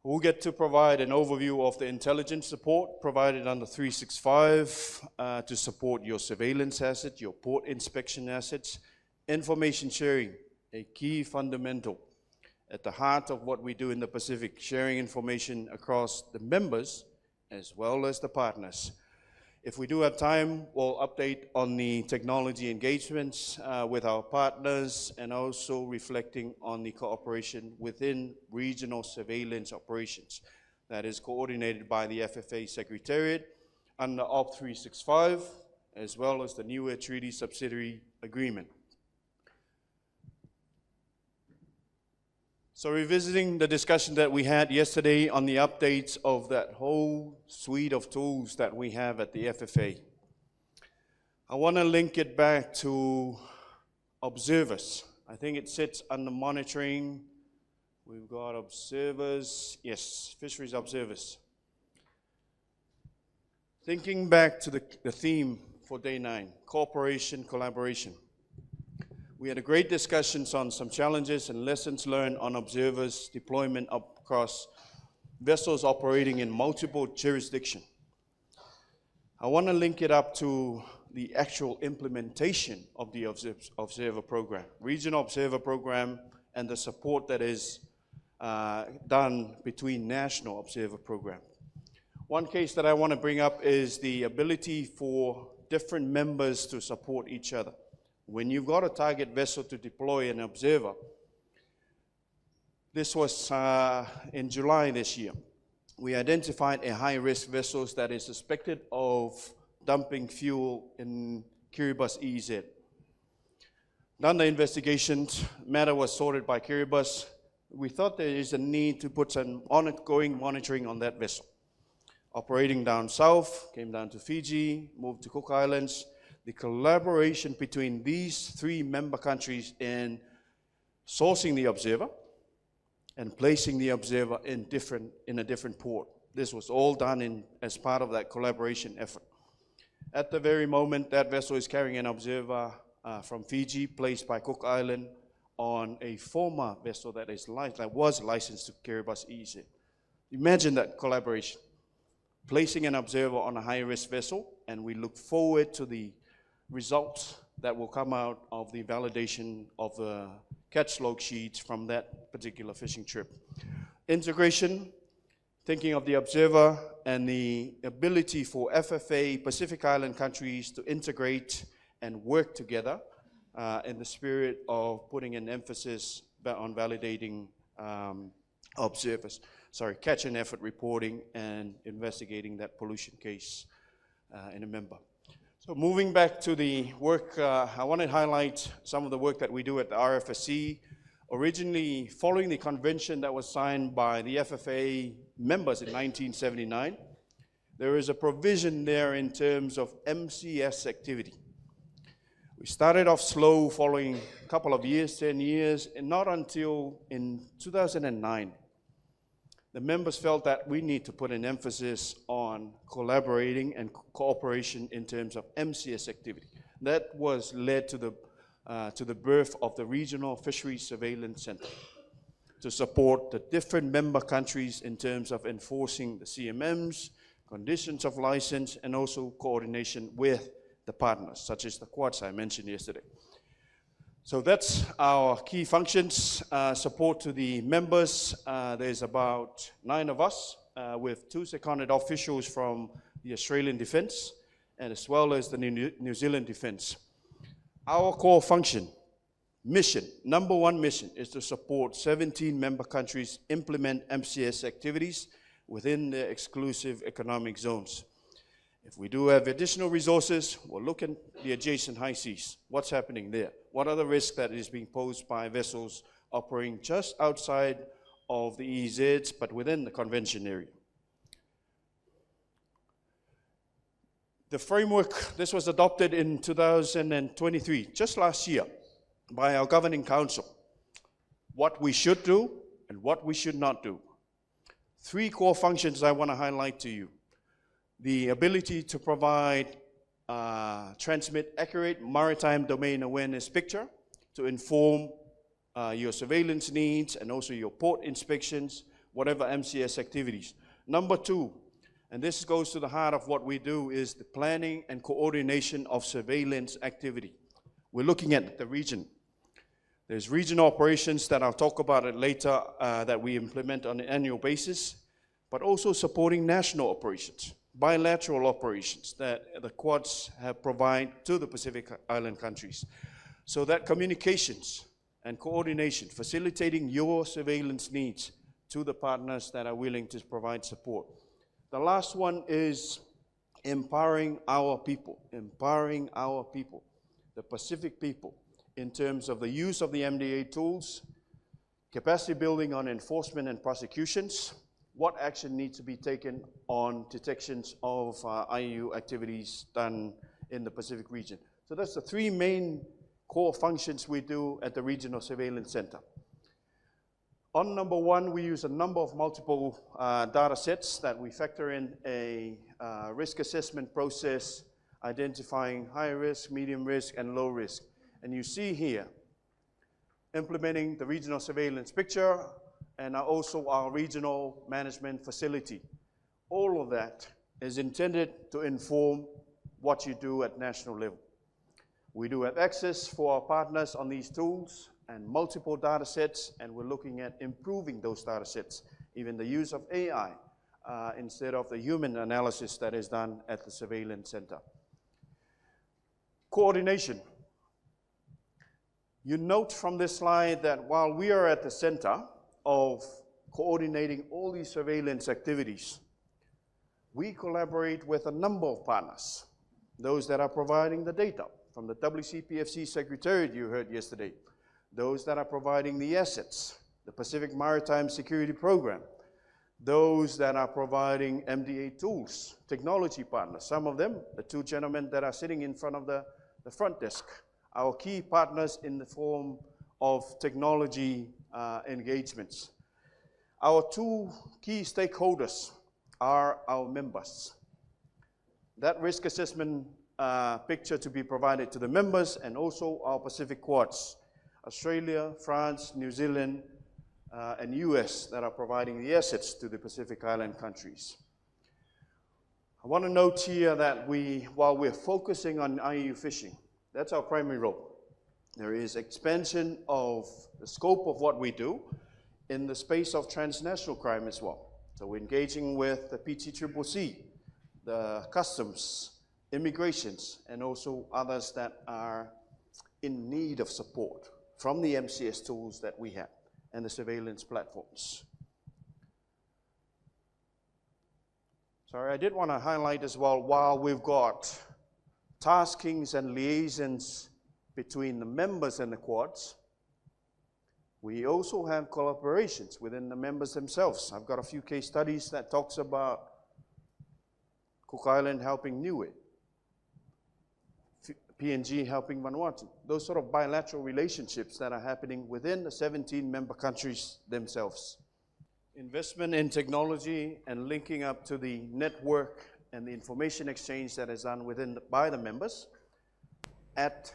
We'll get to provide an overview of the intelligence support provided under 365 to support your surveillance asset, your port inspection assets, information sharing, a key fundamental at the heart of what we do in the Pacific, sharing information across the members as well as the partners. If we do have time, we'll update on the technology engagements with our partners and also reflecting on the cooperation within regional surveillance operations that is coordinated by the FFA Secretariat under OP 365 as well as the newer treaty subsidiary agreement. So revisiting the discussion that we had yesterday on the updates of that whole suite of tools that we have at the FFA, I want to link it back to observers. I think it sits under monitoring. We've got observers, yes, fisheries observers. Thinking back to the theme for day 9, cooperation, collaboration. We had a great discussions on some challenges and lessons learned on observers deployment across vessels operating in multiple jurisdictions. I want to link it up to the actual implementation of the observer program, regional observer program, and the support that is done between national observer program. One case that I want to bring up is the ability for different members to support each other. When you've got a target vessel to deploy an observer, this was in July this year. We identified a high-risk vessel that is suspected of dumping fuel in Kiribati EEZ. Done the investigations, matter was sorted by Kiribati. We thought there is a need to put some ongoing monitoring on that vessel. Operating down south, came down to Fiji, moved to Cook Islands. The collaboration between these 3 member countries in sourcing the observer and placing the observer in a different port. This was all done as part of that collaboration effort. At the very moment, that vessel is carrying an observer from Fiji, placed by Cook Island on a former vessel that was licensed to Kiribati EEZ. Imagine that collaboration. Placing an observer on a high-risk vessel, and we look forward to the results that will come out of the validation of the catch log sheets from that particular fishing trip. Integration, thinking of the observer and the ability for FFA Pacific Island countries to integrate and work together in the spirit of putting an emphasis on validating observers. Catch and effort reporting and investigating that pollution case in a member. So moving back to the work, I want to highlight some of the work that we do at the RFSC. Originally, following the convention that was signed by the FFA members in 1979, there is a provision there in terms of MCS activity. We started off slow following a couple of years, 10 years, and not until in 2009, the members felt that we need to put an emphasis on collaborating and cooperation in terms of MCS activity. That was led to the birth of the Regional Fisheries Surveillance Center to support the different member countries in terms of enforcing the CMMs, conditions of license, and also coordination with the partners, such as the Quads I mentioned yesterday. So that's our key functions, support to the members. There's about 9 of us with 2 seconded officials from the Australian Defence and as well as the New Zealand Defence. Our core function, mission, number 1 mission is to support 17 member countries implement MCS activities within their exclusive economic zones. If we do have additional resources, we'll look at the adjacent high seas. What's happening there? What are the risks that is being posed by vessels operating just outside of the EEZs, but within the convention area? The framework, this was adopted in 2023, just last year, by our governing council. What we should do and what we should not do. 3 core functions I want to highlight to you. The ability to provide, transmit accurate maritime domain awareness picture to inform your surveillance needs and also your port inspections whatever MCS activities. Number two, and this goes to the heart of what we do, is the planning and coordination of surveillance activity. We're looking at the region. There's regional operations that I'll talk about it later that we implement on an annual basis, but also supporting national operations, bilateral operations that the Quads have provide to the Pacific Island countries. So that communications and coordination, facilitating your surveillance needs to the partners that are willing to provide support. The last one is empowering our people, the Pacific people, in terms of the use of the MDA tools, capacity building on enforcement and prosecutions, what action needs to be taken on detections of IUU activities done in the Pacific region. So that's the three main core functions we do at the Regional Surveillance Center. On number one, we use a number of multiple data sets that we factor in a risk assessment process, identifying high risk, medium risk, and low risk. And you see here, implementing the regional surveillance picture and also our regional management facility. All of that is intended to inform what you do at national level. We do have access for our partners on these tools and multiple data sets, and we're looking at improving those data sets, even the use of AI instead of the human analysis that is done at the surveillance center. Coordination. You note from this slide that while we are at the center of coordinating all these surveillance activities, we collaborate with a number of partners, those that are providing the data, from the WCPFC Secretariat you heard yesterday, those that are providing the assets, the Pacific Maritime Security Program, those that are providing MDA tools, technology partners, some of them, the two gentlemen that are sitting in front of the front desk, our key partners in the form of technology engagements. Our two key stakeholders are our members. That risk assessment picture to be provided to the members and also our Pacific Quads, Australia, France, New Zealand, and US that are providing the assets to the Pacific Island countries. I want to note here that while we're focusing on IUU fishing, that's our primary role. There is expansion of the scope of what we do in the space of transnational crime as well. So we're engaging with the PTCCC, the customs, immigrations, and also others that are in need of support from the MCS tools that we have and the surveillance platforms. Sorry, I did want to highlight as well, while we've got taskings and liaisons between the members and the Quads, we also have collaborations within the members themselves. I've got a few case studies that talks about Cook Island helping Niue, PNG helping Vanuatu, those sort of bilateral relationships that are happening within the 17 member countries themselves. Investment in technology and linking up to the network and the information exchange that is done by the members at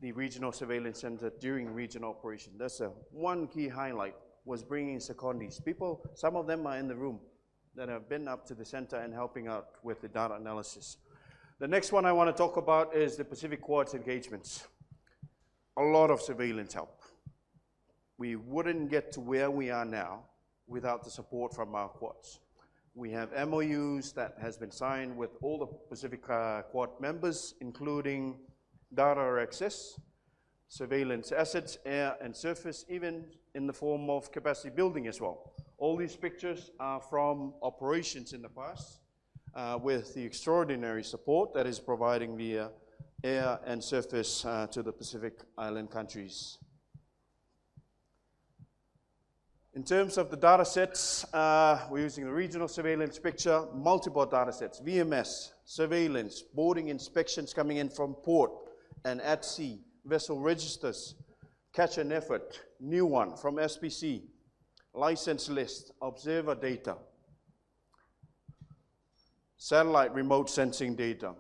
the Regional Surveillance Center during regional operation. That's one key highlight, was bringing secondis. People, some of them are in the room that have been up to the center and helping out with the data analysis. The next one I want to talk about is the Pacific Quads engagements. A lot of surveillance help. We wouldn't get to where we are now without the support from our Quads. We have MOUs that has been signed with all the Pacific Quad members, including data access, surveillance assets, air and surface, even in the form of capacity building as well. All these pictures are from operations in the past with the extraordinary support that is providing via air and surface to the Pacific Island countries. In terms of the data sets, we're using the regional surveillance picture, multiple data sets, VMS, surveillance, boarding inspections coming in from port and at sea, vessel registers, catch and effort, new one from SPC, license list, observer data, satellite remote sensing data,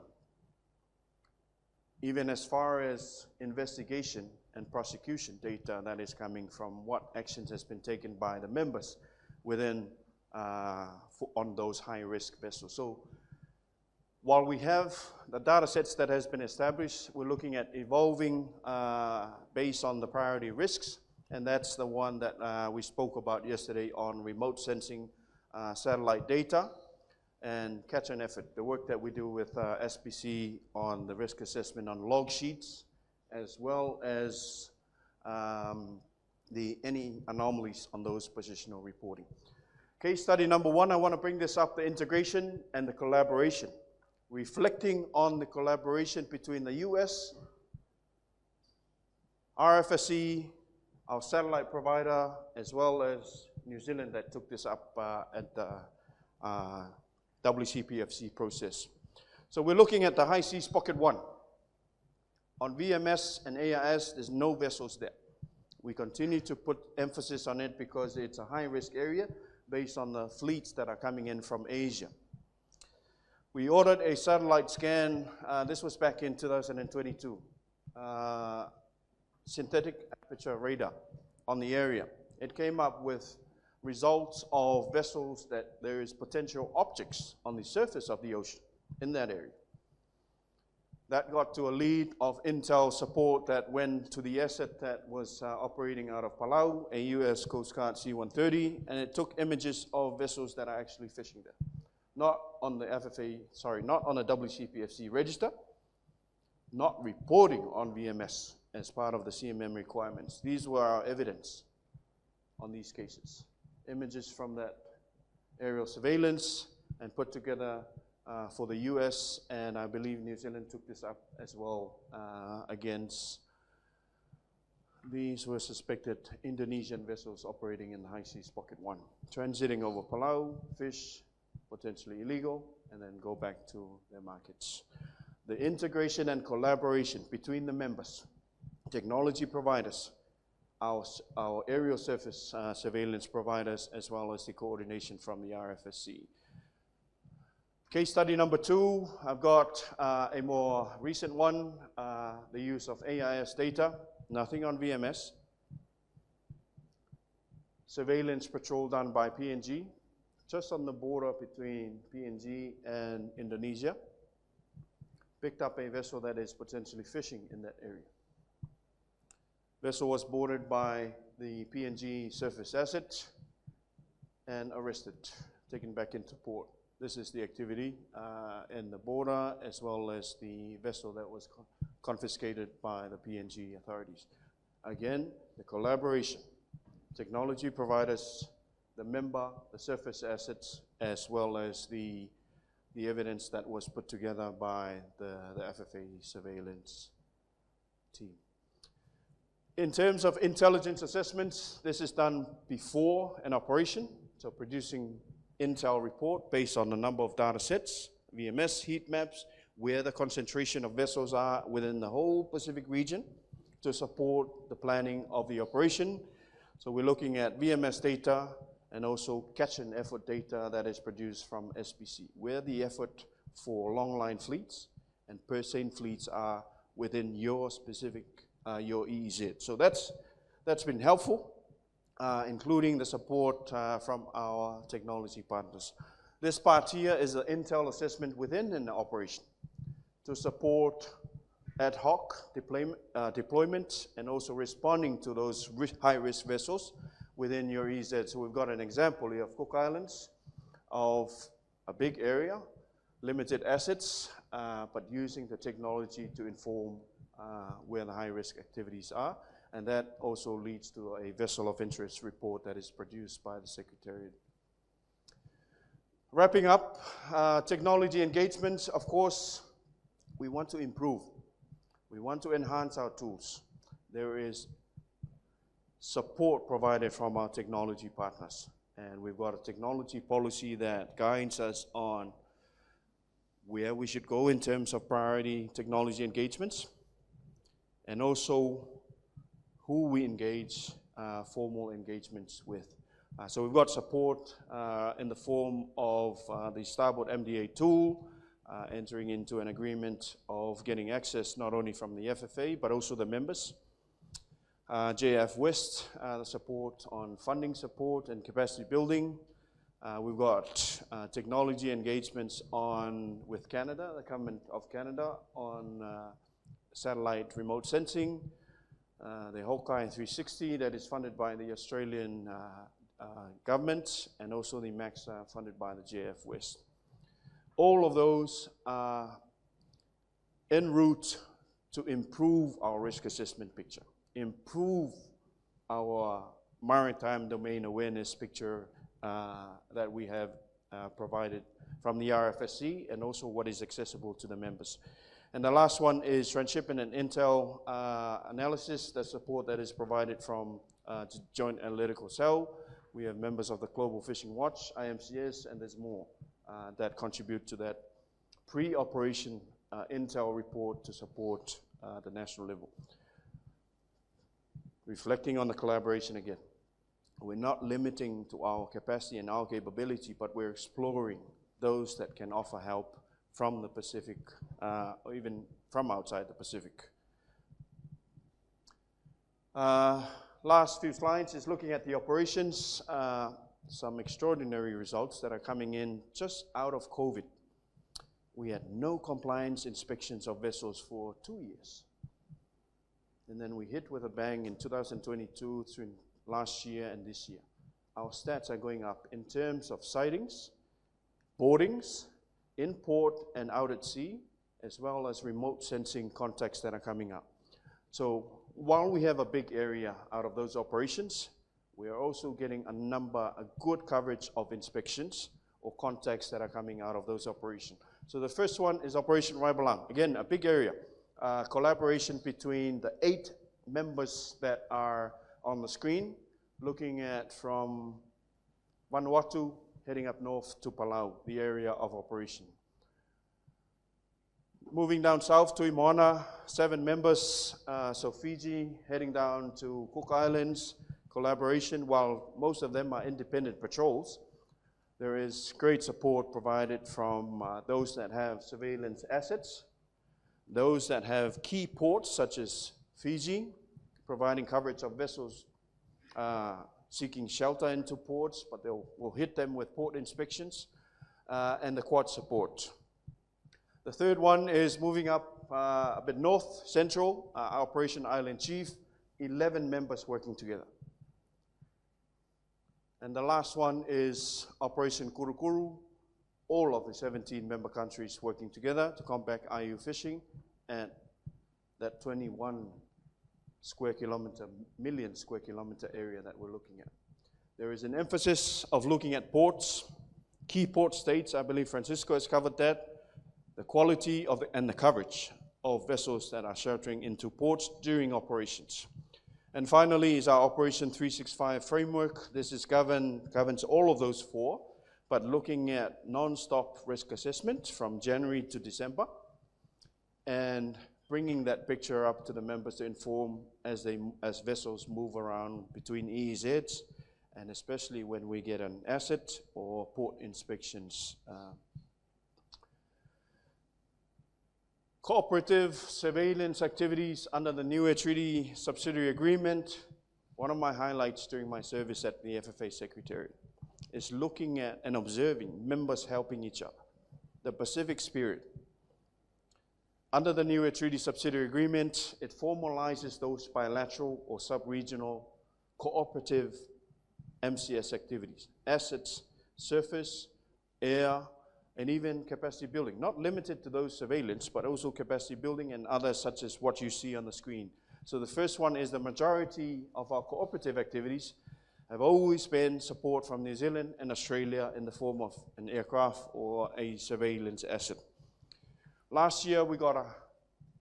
even as far as investigation and prosecution data that is coming from what actions has been taken by the members. within on those high-risk vessels. So while we have the data sets that has been established, we're looking at evolving based on the priority risks, and that's the one that we spoke about yesterday on remote sensing satellite data and catch and effort, the work that we do with SPC on the risk assessment on log sheets, as well as any anomalies on those positional reporting. Case study number one, I want to bring this up, the integration and the collaboration. Reflecting on the collaboration between the US, RFSC, our satellite provider, as well as New Zealand that took this up at the WCPFC process. So we're looking at the High Seas Pocket 1. On VMS and AIS, there's no vessels there. We continue to put emphasis on it because it's a high-risk area based on the fleets that are coming in from Asia. We ordered a satellite scan, this was back in 2022, synthetic aperture radar on the area. It came up with results of vessels that there is potential objects on the surface of the ocean in that area. That got to a lead of intel support that went to the asset that was operating out of Palau, a US Coast Guard C-130, and it took images of vessels that are actually fishing there. Not on the not on the WCPFC register, not reporting on VMS as part of the CMM requirements. These were our evidence on these cases. Images from that aerial surveillance and put together for the US, and I believe New Zealand took this up as well against, these were suspected Indonesian vessels operating in the High Seas Pocket 1, transiting over Palau, fish, potentially illegal, and then go back to their markets. The integration and collaboration between the members, technology providers, our aerial surface surveillance providers, as well as the coordination from the RFSC. Case study number two, I've got a more recent one, the use of AIS data, nothing on VMS. Surveillance patrol done by PNG, just on the border between PNG and Indonesia. Picked up a vessel that is potentially fishing in that area. Vessel was boarded by the PNG surface asset and arrested, taken back into port. This is the activity in the border, as well as the vessel that was confiscated by the PNG authorities. Again, the collaboration, technology providers, the member, the surface assets, as well as the evidence that was put together by the FFA surveillance team. In terms of intelligence assessments, this is done before an operation, so producing intel report based on the number of data sets, VMS, heat maps, where the concentration of vessels are within the whole Pacific region to support the planning of the operation. So we're looking at VMS data and also catch and effort data that is produced from SPC, where the effort for long line fleets and per se fleets are within your specific, your EEZ. So that's been helpful, including the support from our technology partners. This part here is the intel assessment within an operation to support ad hoc deployment and also responding to those high-risk vessels within your EEZ. So we've got an example here of Cook Islands of a big area, limited assets, but using the technology to inform where the high-risk activities are. And that also leads to a vessel of interest report that is produced by the Secretariat. Wrapping up, technology engagements, of course, we want to improve. We want to enhance our tools. There is support provided from our technology partners. And we've got a technology policy that guides us on where we should go in terms of priority technology engagements, and also who we engage formal engagements with. So we've got support in the form of the Starboard MDA tool, entering into an agreement of getting access not only from the FFA, but also the members. JF West, the support on funding support and capacity building. We've got technology engagements with Canada, the government of Canada, on satellite remote sensing. The Hawkeye 360 that is funded by the Australian government, and also the MAXA funded by the JF West. All of those are en route to improve our risk assessment picture, improve our maritime domain awareness picture that we have provided from the RFSC, and also what is accessible to the members. And the last one is transshipment and intel analysis, the support that is provided from Joint Analytical Cell. We have members of the Global Fishing Watch, IMCS, and there's more that contribute to that pre-operation intel report to support the national level. Reflecting on the collaboration again, we're not limiting to our capacity and our capability, but we're exploring those that can offer help from the Pacific, or even from outside the Pacific. Last few slides is looking at the operations. Some extraordinary results that are coming in just out of COVID. We had no compliance inspections of vessels for 2 years. And then we hit with a bang in 2022 through last year and this year. Our stats are going up in terms of sightings, boardings, in port and out at sea, as well as remote sensing contacts that are coming up. So while we have a big area out of those operations, we are also getting a good coverage of inspections or contacts that are coming out of those operations. So the first one is Operation Raibalang. Again, a big area. Collaboration between the 8 members that are on the screen, looking at from Vanuatu, heading up north to Palau, the area of operation. Moving down south to Moana, 7 members, so Fiji, heading down to Cook Islands, collaboration, while most of them are independent patrols. There is great support provided from those that have surveillance assets, those that have key ports such as Fiji, providing coverage of vessels seeking shelter into ports, but we'll hit them with port inspections, and the Quad support. The third one is moving up a bit north, central, Operation Island Chief, 11 members working together. And the last one is Operation Kurukuru, all of the 17 member countries working together to combat IUU fishing, and that 21 million square kilometer area that we're looking at. There is an emphasis of looking at ports, key port states. I believe Francisco has covered that. The quality of and the coverage of vessels that are sheltering into ports during operations. And finally is our Operation 365 framework. This is governs all of those 4, but looking at non-stop risk assessment from January to December, and bringing that picture up to the members to inform as vessels move around between EEZs, and especially when we get an asset or port inspections. Cooperative surveillance activities under the Niue Treaty Subsidiary Agreement. One of my highlights during my service at the FFA Secretariat is looking at and observing members helping each other. The Pacific spirit. Under the Niue Treaty Subsidiary Agreement, it formalizes those bilateral or sub-regional cooperative MCS activities, assets, surface, air, and even capacity building. Not limited to those surveillance, but also capacity building and others such as what you see on the screen. So the first one is the majority of our cooperative activities have always been support from New Zealand and Australia in the form of an aircraft or a surveillance asset. Last year, we got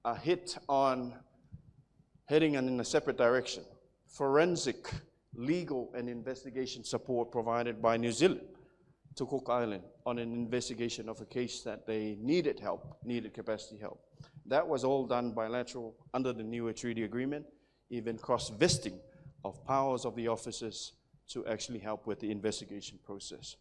a hit on heading in a separate direction. Forensic, legal, and investigation support provided by New Zealand to Cook Island on an investigation of a case that they needed help, needed capacity help. That was all done bilateral under the Niue Treaty Agreement, even cross-vesting of powers of the officers to actually help with the investigation process.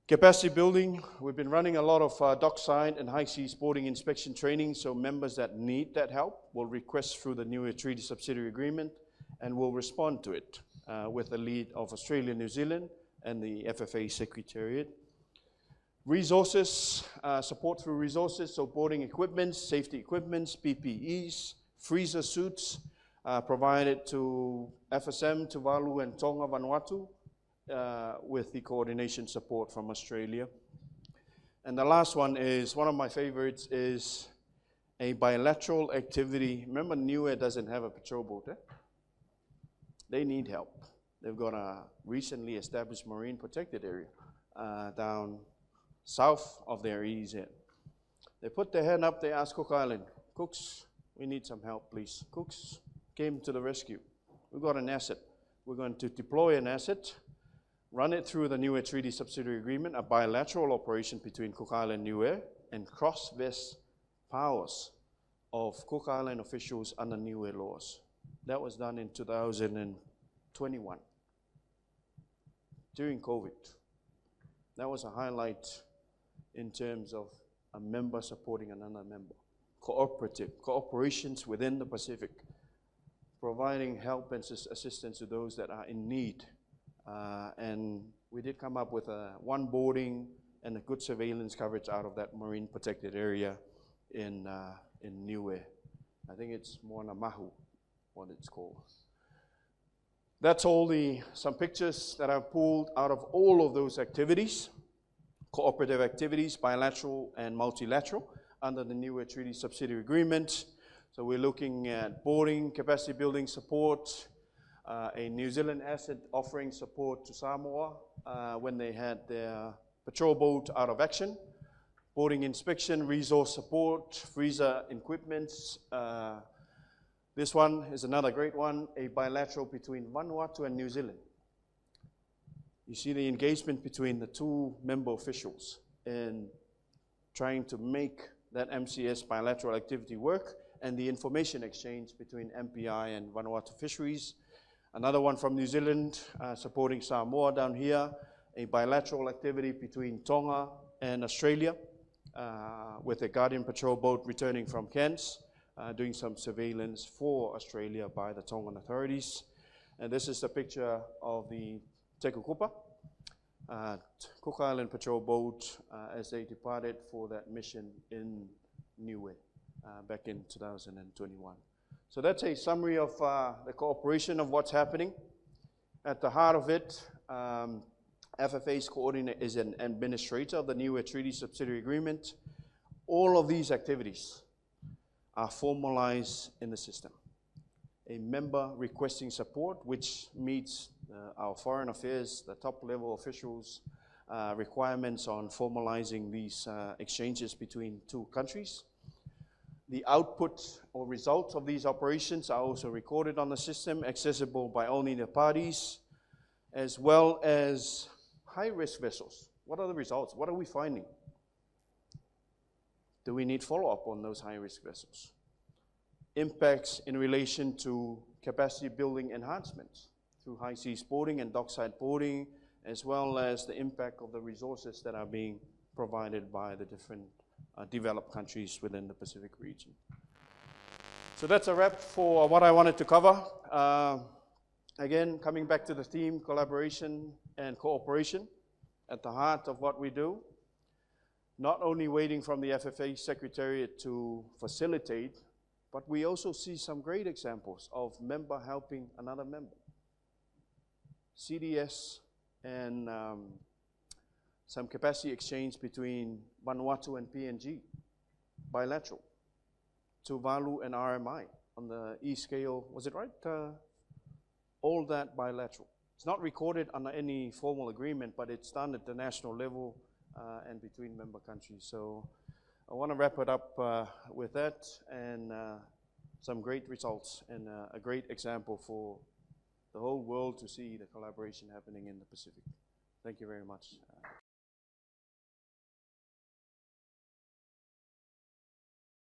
Capacity building, we've been running a lot of dockside and high seas boarding inspection training, so members that need that help will request through the new treaty subsidiary agreement and will respond to it with the lead of Australia, New Zealand and the FFA Secretariat. Resources, support through resources, so boarding equipment, safety equipment, PPEs, freezer suits provided to FSM, Tuvalu and Tonga Vanuatu with the coordination support from Australia. And the last one is, one of my favorites, is a bilateral activity. Remember, Niue doesn't have a patrol boat, eh? They need help. They've got a recently established marine protected area down south of their EEZ. They put their hand up, they asked Cook Island, Cooks, we need some help, please. Cooks came to the rescue. We've got an asset. We're going to deploy an asset, run it through the Niue Treaty Subsidiary Agreement, a bilateral operation between Cook Island and Niue, and cross-vest powers of Cook Island officials under Niue laws. That was done in 2021, during COVID. That was a highlight in terms of a member supporting another member. Cooperations within the Pacific, providing help and assistance to those that are in need. And we did come up with one boarding and a good surveillance coverage out of that marine protected area in Niue. I think it's Moana Mahu, what it's called. That's some pictures that I've pulled out of all of those activities, cooperative activities, bilateral and multilateral, under the Niue Treaty Subsidiary Agreement. So we're looking at boarding, capacity building support, a New Zealand asset offering support to Samoa when they had their patrol boat out of action, boarding inspection, resource support, freezer equipment. This one is another great one, a bilateral between Vanuatu and New Zealand. You see the engagement between the two member officials in trying to make that MCS bilateral activity work, and the information exchange between MPI and Vanuatu Fisheries. Another one from New Zealand, supporting Samoa down here, a bilateral activity between Tonga and Australia, with a Guardian Patrol boat returning from Cairns, doing some surveillance for Australia by the Tongan authorities. And this is a picture of the Te Kukupa, Cook Island Patrol boat, as they departed for that mission in Niue back in 2021. So that's a summary of the cooperation of what's happening. At the heart of it, FFA's coordinator is an administrator of the Niue Treaty Subsidiary Agreement. All of these activities are formalized in the system. A member requesting support, which meets our foreign affairs, the top level officials' requirements on formalizing these exchanges between two countries. The output or results of these operations are also recorded on the system, accessible by only the parties, as well as high-risk vessels. What are the results? What are we finding? Do we need follow-up on those high-risk vessels? Impacts in relation to capacity building enhancements through high seas boarding and dockside boarding, as well as the impact of the resources that are being provided by the different developed countries within the Pacific region. So that's a wrap for what I wanted to cover. Again, coming back to the theme, collaboration and cooperation at the heart of what we do. Not only waiting from the FFA Secretariat to facilitate, but we also see some great examples of member helping another member. CDS and some capacity exchange between Vanuatu and PNG, bilateral. Tuvalu and RMI on the E-scale, was it right? All that bilateral. It's not recorded under any formal agreement, but it's done at the national level and between member countries. So I want to wrap it up with that, and some great results and a great example for the whole world to see the collaboration happening in the Pacific. Thank you very much.